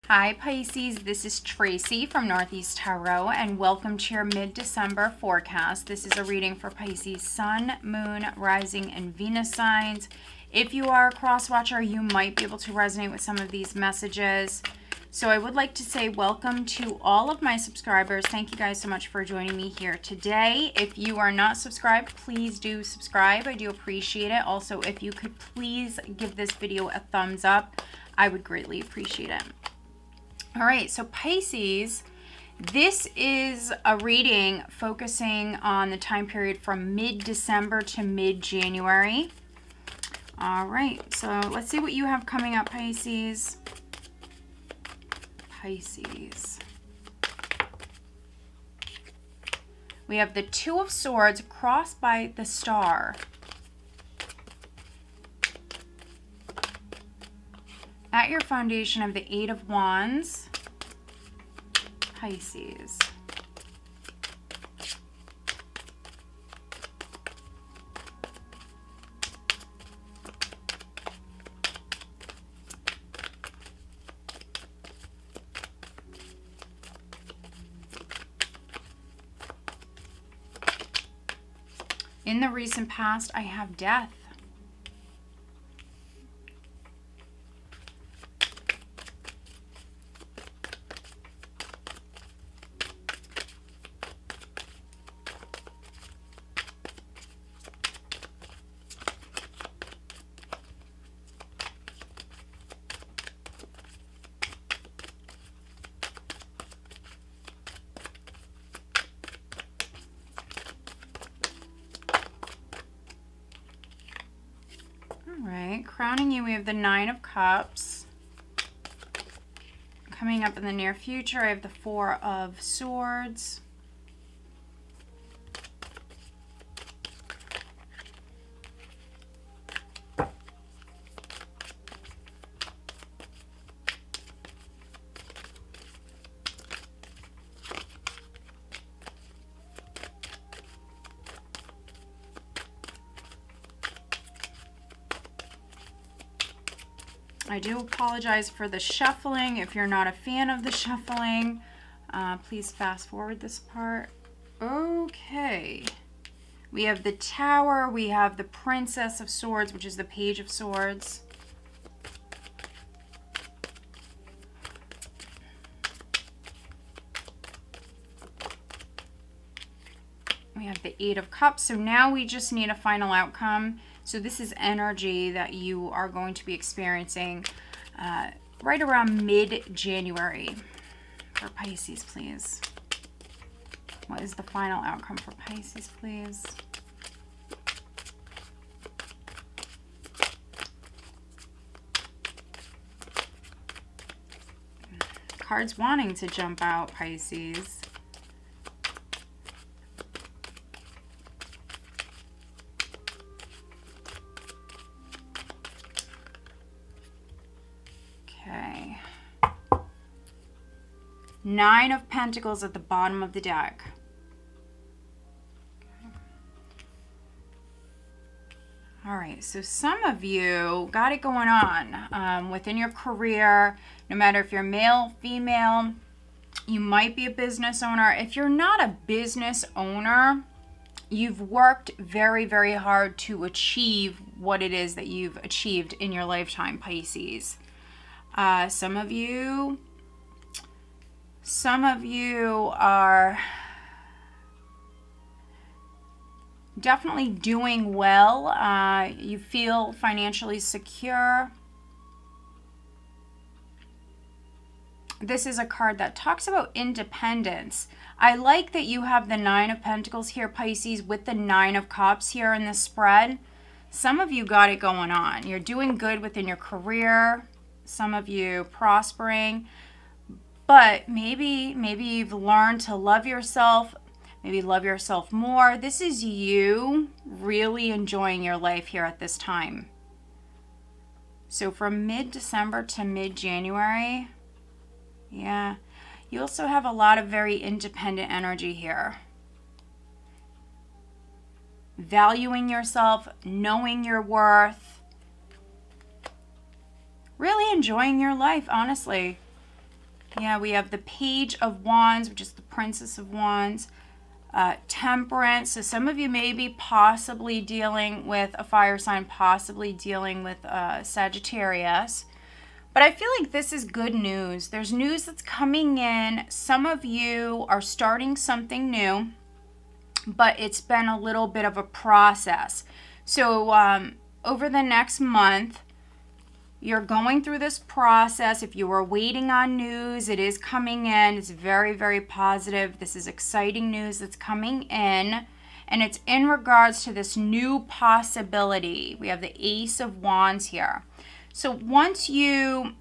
Hi Pisces, this is Tracy from Northeast Tarot and welcome to your mid-December forecast. This is a reading for Pisces Sun, Moon, Rising, and Venus signs. If you are a cross-watcher, you might be able to resonate with some of these messages. So I would like to say welcome to all of my subscribers. Thank you guys so much for joining me here today. If you are not subscribed, please do subscribe. I do appreciate it. Also, if you could please give this video a thumbs up, I would greatly appreciate it. All right, so Pisces, this is a reading focusing on the time period from mid-December to mid-January. All right, so let's see what you have coming up, Pisces. Pisces. We have the Two of Swords crossed by the Star. At your foundation of the Eight of Wands, Pisces. In the recent past, I have Death. Crowning you, we have the Nine of Cups. Coming up in the near future, I have the Four of Swords. I do apologize for the shuffling. If you're not a fan of the shuffling, please fast forward this part. Okay. We have the Tower. We have the Princess of Swords, which is the Page of Swords. We have the Eight of Cups. So now we just need a final outcome. So this is energy that you are going to be experiencing right around mid-January. For Pisces, please. What is the final outcome for Pisces, please? Cards wanting to jump out, Pisces. Nine of Pentacles at the bottom of the deck. Okay. All right, so some of you got it going on within your career, no matter if you're male, female, you might be a business owner. If you're not a business owner, you've worked very, very hard to achieve what it is that you've achieved in your lifetime, Pisces. Some of you are definitely doing well. You feel financially secure. This is a card that talks about independence. I like that you have the Nine of Pentacles here, Pisces, with the Nine of Cups here in the spread. Some of you got it going on. You're doing good within your career. Some of you prospering. But maybe you've learned to love yourself, maybe love yourself more. This is you really enjoying your life here at this time. So from mid-December to mid-January, yeah, you also have a lot of very independent energy here. Valuing yourself, knowing your worth, really enjoying your life, honestly. Yeah, we have the Page of Wands, which is the Princess of Wands. Temperance. So some of you may be possibly dealing with a fire sign, possibly dealing with Sagittarius. But I feel like this is good news. There's news that's coming in. Some of you are starting something new, but it's been a little bit of a process. So over the next month, you're going through this process. If you were waiting on news, it is coming in. It's very, very positive. This is exciting news that's coming in. And it's in regards to this new possibility. We have the Ace of Wands here. So once you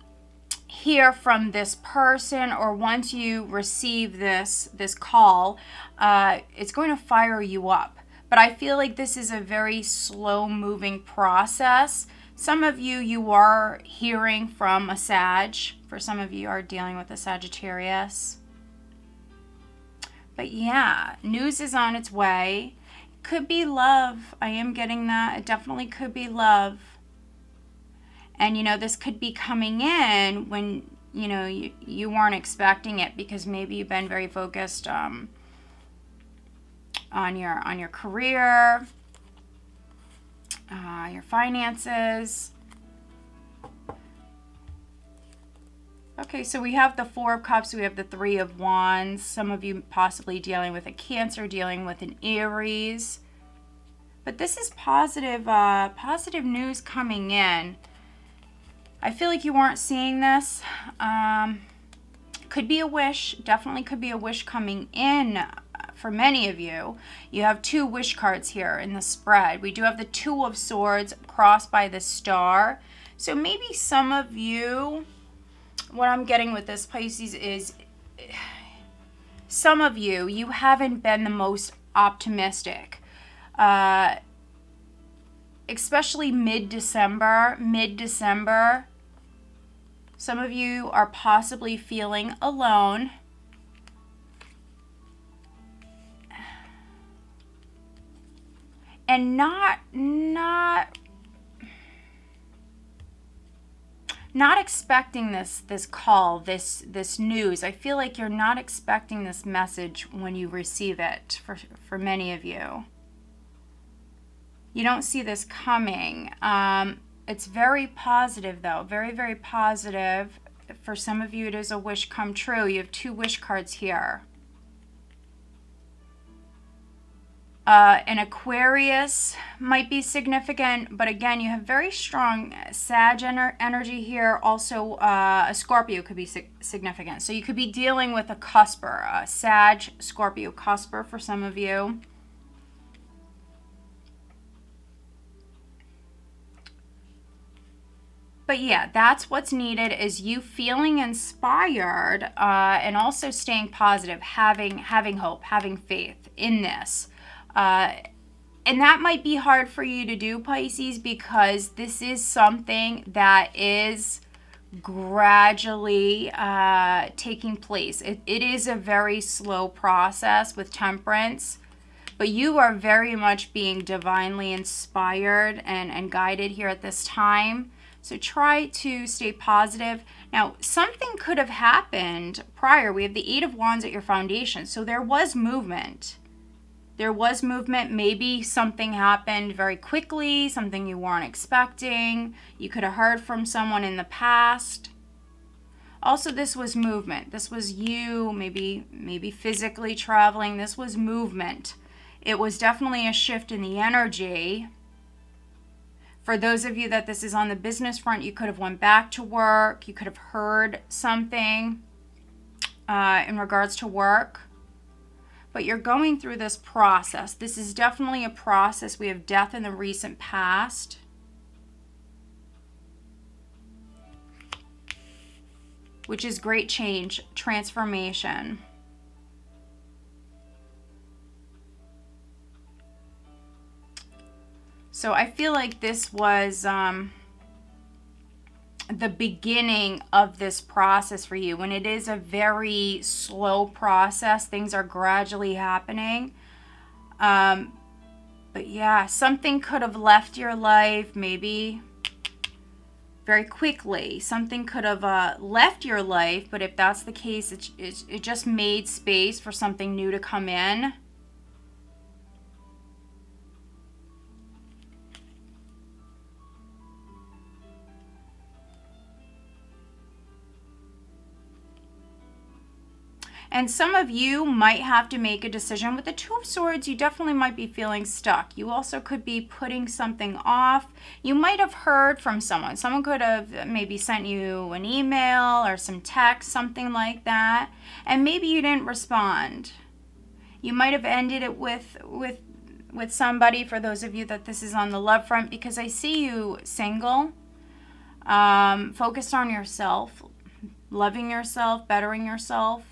hear from this person, or once you receive this call, it's going to fire you up. But I feel like this is a very slow moving process. Some of you are hearing from a Sag. For some of you are dealing with a Sagittarius. But yeah, news is on its way. Could be love. I am getting that. It definitely could be love. And, you know, this could be coming in when, you know, you weren't expecting it, because maybe you've been very focused on your career, your finances. Okay, so we have the Four of Cups, we have the Three of Wands. Some of you possibly dealing with a Cancer, dealing with an Aries. But this is positive, positive news coming in. I feel like you weren't seeing this. Could be a wish. Definitely could be a wish coming in for many of you. You have two wish cards here in the spread. We do have the Two of Swords crossed by the star. So maybe some of you, what I'm getting with this, Pisces, is some of you haven't been the most optimistic. Especially mid-December. Some of you are possibly feeling alone. And not expecting this call, this news. I feel like you're not expecting this message when you receive it, for many of you. You don't see this coming. It's very positive, though. Very, very positive. For some of you, it is a wish come true. You have two wish cards here. An Aquarius might be significant, but again, you have very strong Sag energy here. Also, a Scorpio could be significant. So you could be dealing with a cusper, a Sag, Scorpio cusper for some of you. But yeah, that's what's needed, is you feeling inspired and also staying positive, having hope, having faith in this. And that might be hard for you to do, Pisces, because this is something that is gradually taking place. It is a very slow process with Temperance, but you are very much being divinely inspired and guided here at this time. So try to stay positive. Now, something could have happened prior. We have the Eight of Wands at your foundation. So there was movement. There was movement. Maybe something happened very quickly, something you weren't expecting. You could have heard from someone in the past. Also, this was movement. This was you maybe physically traveling. This was movement. It was definitely a shift in the energy. For those of you that this is on the business front, you could have went back to work. You could have heard something in regards to work. But you're going through this process. This is definitely a process. We have death in the recent past. Which is great change, transformation. So I feel like this was the beginning of this process for you. When it is a very slow process, things are gradually happening. But yeah, something could have left your life. Maybe very quickly. Something could have left your life, but if that's the case, it just made space for something new to come in. And some of you might have to make a decision. With the Two of Swords, you definitely might be feeling stuck. You also could be putting something off. You might have heard from someone. Someone could have maybe sent you an email or some text, something like that. And maybe you didn't respond. You might have ended it with somebody, for those of you that this is on the love front, because I see you single, focused on yourself, loving yourself, bettering yourself,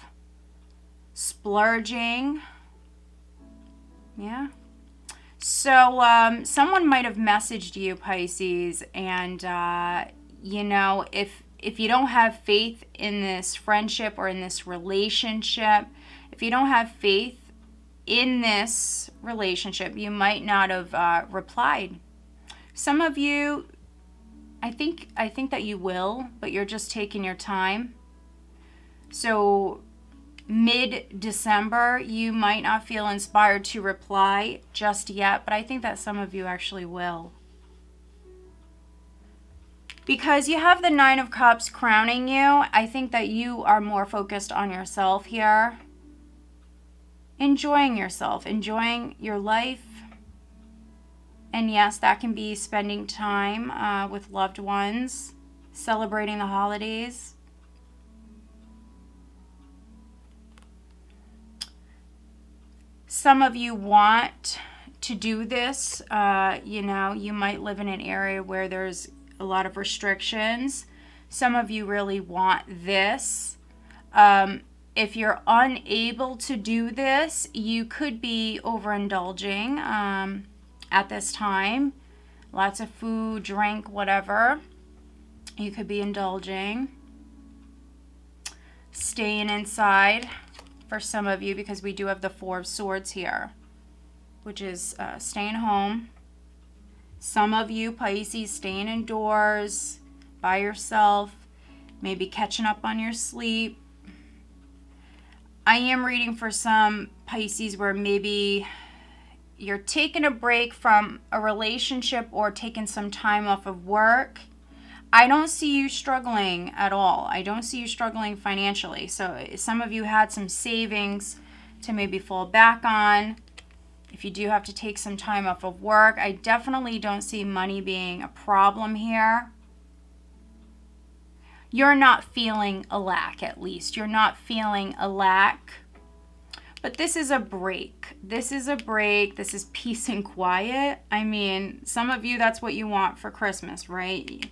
splurging. Yeah. So someone might have messaged you, Pisces, and you know, if you don't have faith in this friendship or in this relationship, if you don't have faith in this relationship, you might not have replied. Some of you, I think that you will, but you're just taking your time. So mid-December, you might not feel inspired to reply just yet, but I think that some of you actually will. Because you have the Nine of Cups crowning you, I think that you are more focused on yourself here. Enjoying yourself, enjoying your life. And yes, that can be spending time with loved ones, celebrating the holidays. Some of you want to do this. You know, you might live in an area where there's a lot of restrictions. Some of you really want this. If you're unable to do this, you could be overindulging at this time. Lots of food, drink, whatever. You could be indulging. Staying inside for some of you, because we do have the Four of Swords here, which is staying home. Some of you, Pisces, staying indoors by yourself, maybe catching up on your sleep. I am reading for some Pisces where maybe you're taking a break from a relationship or taking some time off of work. I don't see you struggling at all. I don't see you struggling financially. So some of you had some savings to maybe fall back on. If you do have to take some time off of work, I definitely don't see money being a problem here. You're not feeling a lack, at least. You're not feeling a lack. But this is a break. This is a break. This is peace and quiet. I mean, some of you, that's what you want for Christmas, right?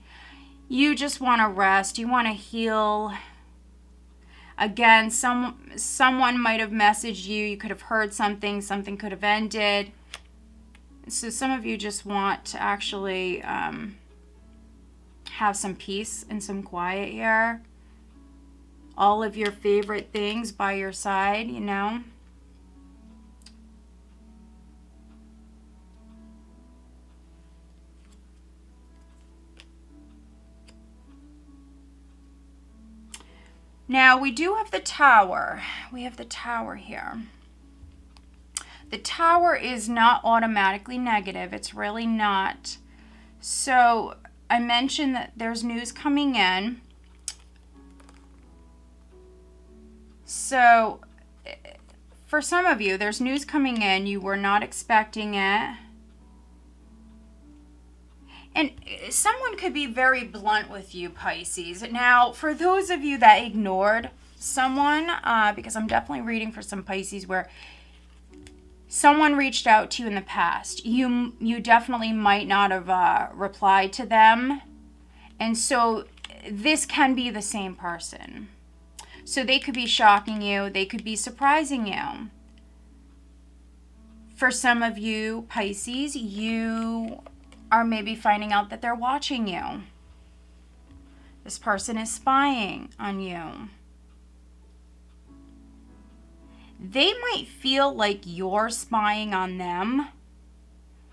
You just want to rest. You want to heal. Again, someone might have messaged you. You could have heard something. Something could have ended. So some of you just want to actually have some peace and some quiet here. All of your favorite things by your side, you know. Now, we do have the Tower. We have the Tower here. The Tower is not automatically negative. It's really not. So, I mentioned that there's news coming in. So, for some of you, there's news coming in. You were not expecting it. And someone could be very blunt with you, Pisces. Now, for those of you that ignored someone, because I'm definitely reading for some Pisces where someone reached out to you in the past, you definitely might not have replied to them. And so this can be the same person. So they could be shocking you. They could be surprising you. For some of you, Pisces, you are maybe finding out that they're watching you. This person is spying on you. They might feel like you're spying on them.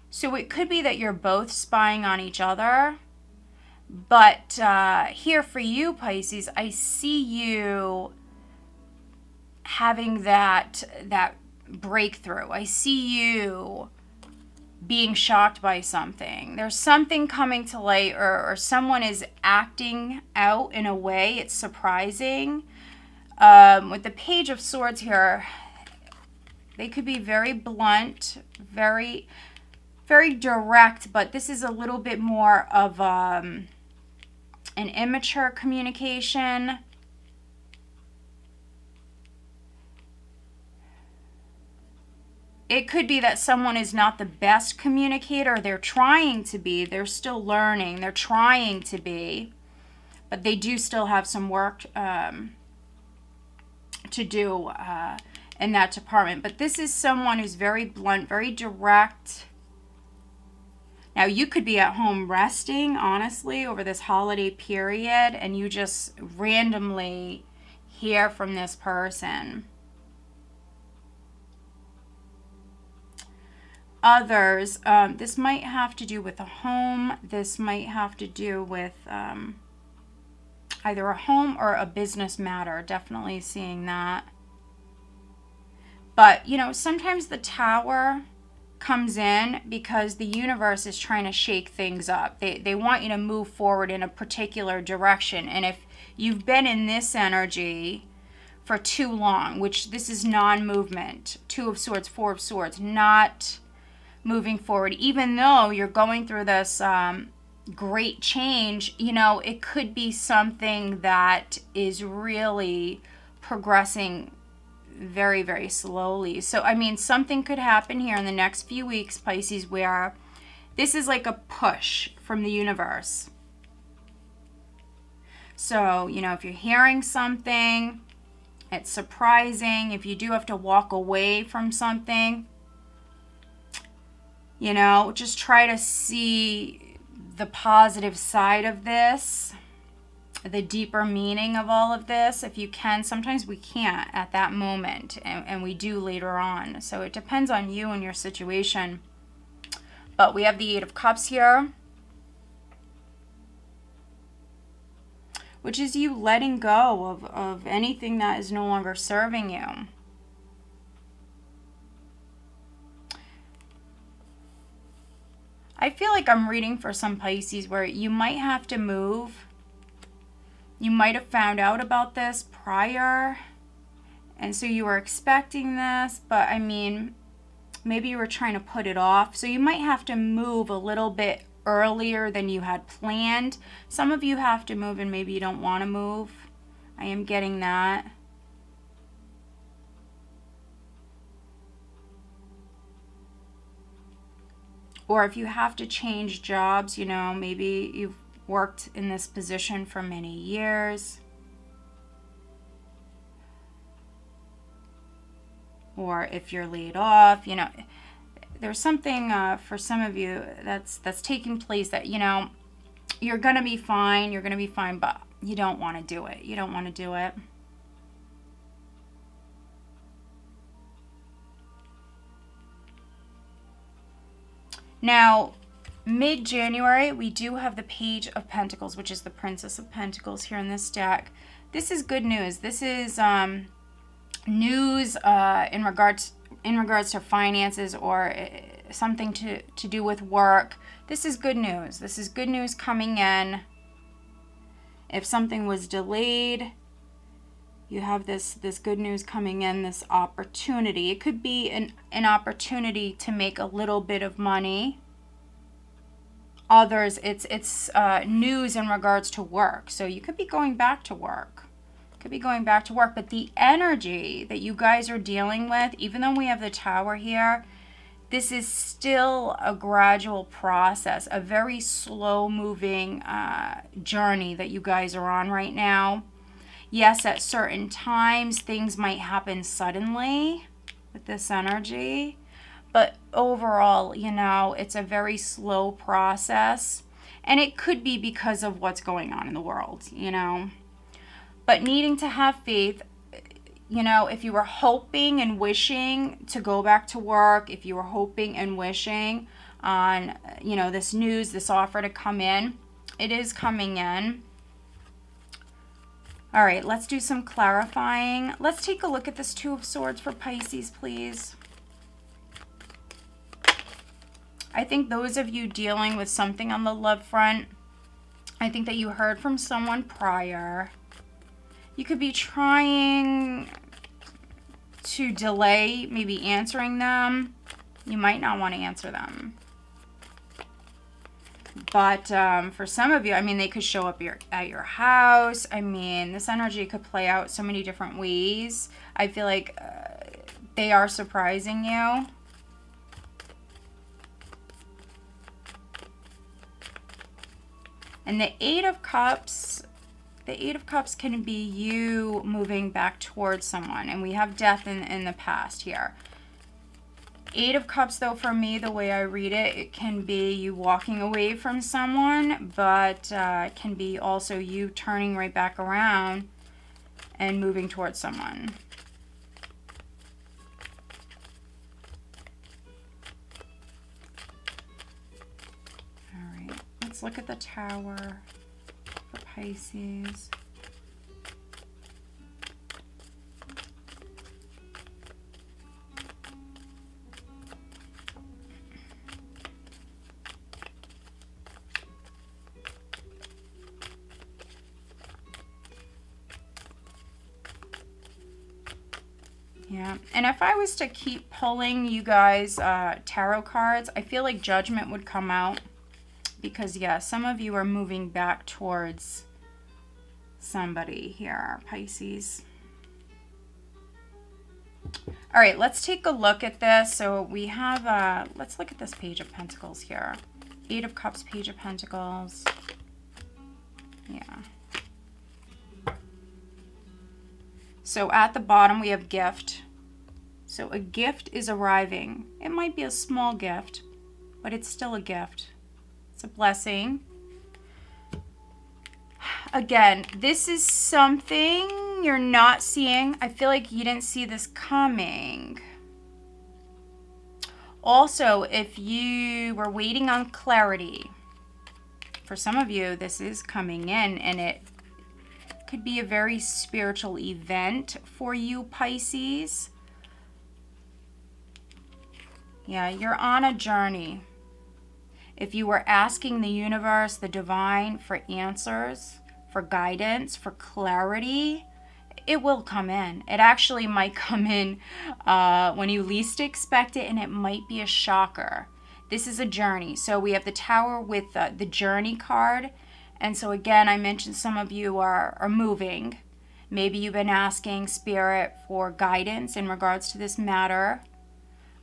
So it could be that you're both spying on each other. But here for you, Pisces, I see you having that breakthrough. I see you being shocked by something. There's something coming to light, or someone is acting out in a way. It's surprising. With the Page of Swords here, they could be very blunt, very, very direct, but this is a little bit more of an immature communication. It could be that someone is not the best communicator. They're trying to be. They're still learning. They're trying to be. But they do still have some work to do in that department. But this is someone who's very blunt, very direct. Now, you could be at home resting, honestly, over this holiday period, and you just randomly hear from this person. Others, this might have to do with a home. This might have to do with either a home or a business matter. Definitely seeing that. But, you know, sometimes the Tower comes in because the universe is trying to shake things up. They want you to move forward in a particular direction. And if you've been in this energy for too long, which this is non-movement, Two of Swords, Four of Swords, not moving forward, even though you're going through this great change, you know, it could be something that is really progressing very, very slowly. So, I mean, something could happen here in the next few weeks, Pisces, where this is like a push from the universe. So, you know, if you're hearing something, it's surprising. If you do have to walk away from something, you know, just try to see the positive side of this, the deeper meaning of all of this, if you can. Sometimes we can't at that moment, and we do later on. So it depends on you and your situation. But we have the Eight of Cups here, which is you letting go of anything that is no longer serving you. I feel like I'm reading for some Pisces where you might have to move. You might have found out about this prior, and so you were expecting this, but I mean, maybe you were trying to put it off. So you might have to move a little bit earlier than you had planned. Some of you have to move and maybe you don't want to move. I am getting that. Or if you have to change jobs, you know, maybe you've worked in this position for many years. Or if you're laid off, you know, there's something for some of you that's taking place that, you know, you're going to be fine. You're going to be fine, but you don't want to do it. You don't want to do it. Now, mid-January, we do have the Page of Pentacles, which is the Princess of Pentacles here in this deck. This is good news. This is news in regards to finances or something to do with work. This is good news. This is good news coming in. If something was delayed, you have this good news coming in, this opportunity. It could be an opportunity to make a little bit of money. Others, it's news in regards to work. So you could be going back to work. Could be going back to work. But the energy that you guys are dealing with, even though we have the Tower here, this is still a gradual process, a very slow-moving journey that you guys are on right now. Yes, at certain times, things might happen suddenly with this energy. But overall, you know, it's a very slow process. And it could be because of what's going on in the world, you know. But needing to have faith, you know, if you were hoping and wishing to go back to work, if you were hoping and wishing on, you know, this news, this offer to come in, It is coming in. All right, let's do some clarifying. Let's take a look at this Two of Swords for Pisces, please. I think those of you dealing with something on the love front, I think that you heard from someone prior. You could be trying to delay maybe answering them. You might not want to answer them. But for some of you, I mean, they could show up at your house. I mean, this energy could play out so many different ways. I feel like they are surprising you. And the Eight of Cups can be you moving back towards someone. And we have death in the past here. Eight of Cups, though, for me, the way I read it, it can be you walking away from someone, but it can be also you turning right back around and moving towards someone. All right, let's look at the Tower for Pisces. Yeah, and if I was to keep pulling you guys tarot cards, I feel like Judgment would come out because, yeah, some of you are moving back towards somebody here, Pisces. All right, let's take a look at this. So we have, let's look at this Page of Pentacles here. Eight of Cups, Page of Pentacles. Yeah. So at the bottom we have gift. So a gift is arriving. It might be a small gift, but it's still a gift. It's a blessing. Again, this is something you're not seeing. I feel like you didn't see this coming. Also, if you were waiting on clarity, for some of you, this is coming in, and it could be a very spiritual event for you, Pisces. Yeah, you're on a journey. If you were asking the universe, the divine, for answers, for guidance, for clarity, it will come in. It actually might come in when you least expect it, and it might be a shocker. This is a journey. So we have the Tower with the Journey card. And so again, I mentioned some of you are moving. Maybe you've been asking Spirit for guidance in regards to this matter.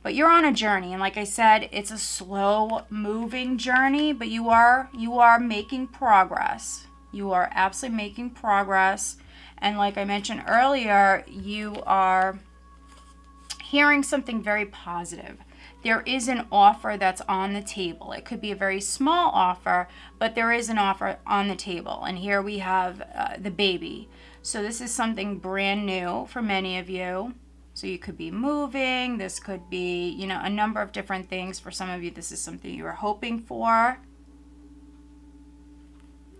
But you're on a journey. And like I said, it's a slow moving journey, but you are making progress. You are absolutely making progress. And like I mentioned earlier, you are hearing something very positive. There is an offer that's on the table. It could be a very small offer, but there is an offer on the table. And here we have the baby. So this is something brand new for many of you. So you could be moving. This could be, you know, a number of different things. For some of you, this is something you were hoping for.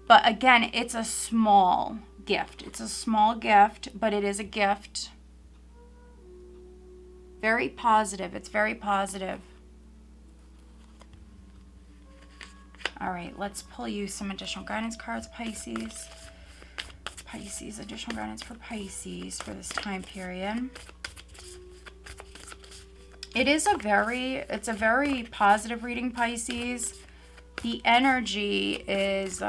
But again, it's a small gift. It's a small gift, but it is a gift. Very positive. It's very positive. All right, let's pull you some additional guidance cards, Pisces. Pisces, additional guidance for Pisces for this time period. It's a very positive reading, Pisces. The energy is,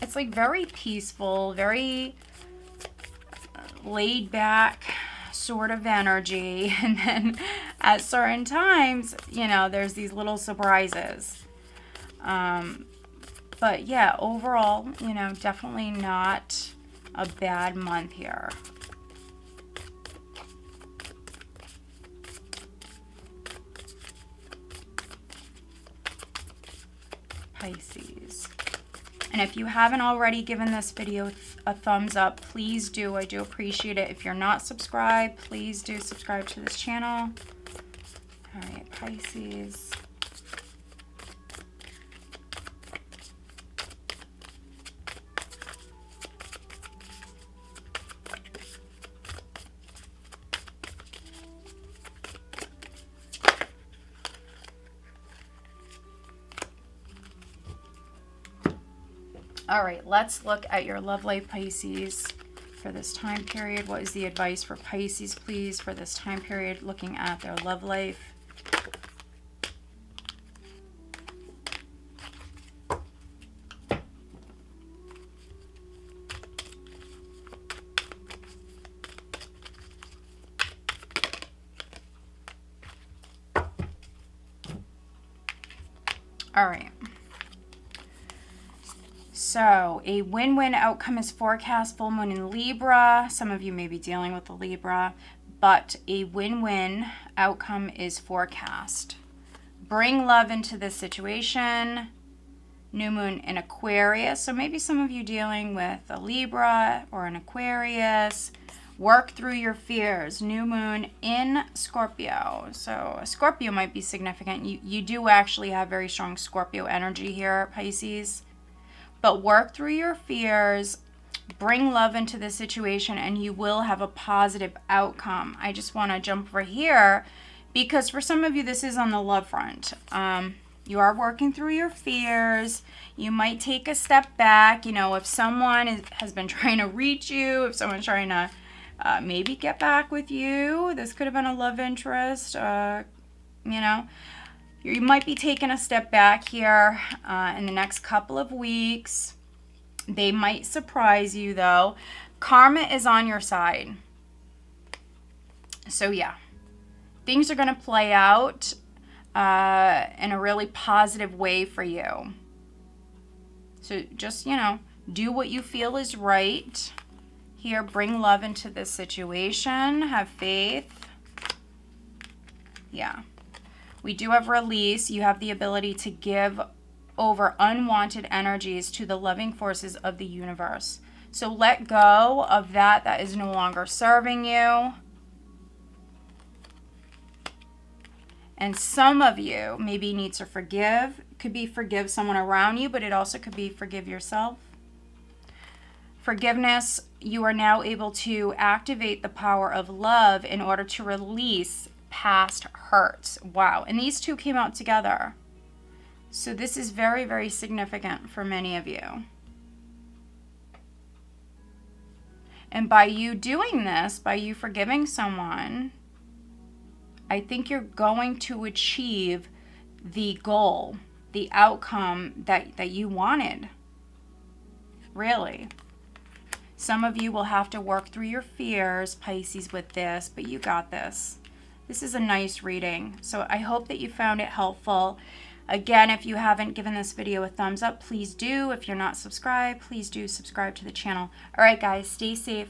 it's like very peaceful, very laid back sort of energy. And then at certain times, you know, there's these little surprises. But yeah, overall, you know, definitely not a bad month here. Pisces. And if you haven't already given this video a thumbs up, please do. I do appreciate it. If you're not subscribed, please do subscribe to this channel. All right, Pisces. All right, let's look at your love life, Pisces, for this time period. What is the advice for Pisces, please, for this time period, looking at their love life? All right. So a win-win outcome is forecast. Full moon in Libra. Some of you may be dealing with the Libra, but a win-win outcome is forecast. Bring love into this situation. New moon in Aquarius. So maybe some of you dealing with a Libra or an Aquarius. Work through your fears. New moon in Scorpio. So a Scorpio might be significant. You do actually have very strong Scorpio energy here, Pisces. But work through your fears. Bring love into the situation and you will have a positive outcome. I just want to jump over here because for some of you this is on the love front. You are working through your fears. You might take a step back. You know, if someone has been trying to reach you, if someone's trying to maybe get back with you, this could have been a love interest, you know. You might be taking a step back here in the next couple of weeks. They might surprise you, though. Karma is on your side. So, yeah. Things are going to play out in a really positive way for you. So, just, you know, do what you feel is right. Here, bring love into this situation. Have faith. Yeah. We do have release. You have the ability to give over unwanted energies to the loving forces of the universe. So let go of that is no longer serving you. And some of you maybe need to forgive. Could be forgive someone around you, but it also could be forgive yourself. Forgiveness, you are now able to activate the power of love in order to release past hurts. Wow. And these two came out together. So this is very, very significant for many of you. And by you doing this, by you forgiving someone, I think you're going to achieve the goal, the outcome that you wanted. Really. Some of you will have to work through your fears, Pisces, with this, but you got this. This is a nice reading. So I hope that you found it helpful. Again, if you haven't given this video a thumbs up, please do. If you're not subscribed, please do subscribe to the channel. All right, guys, stay safe.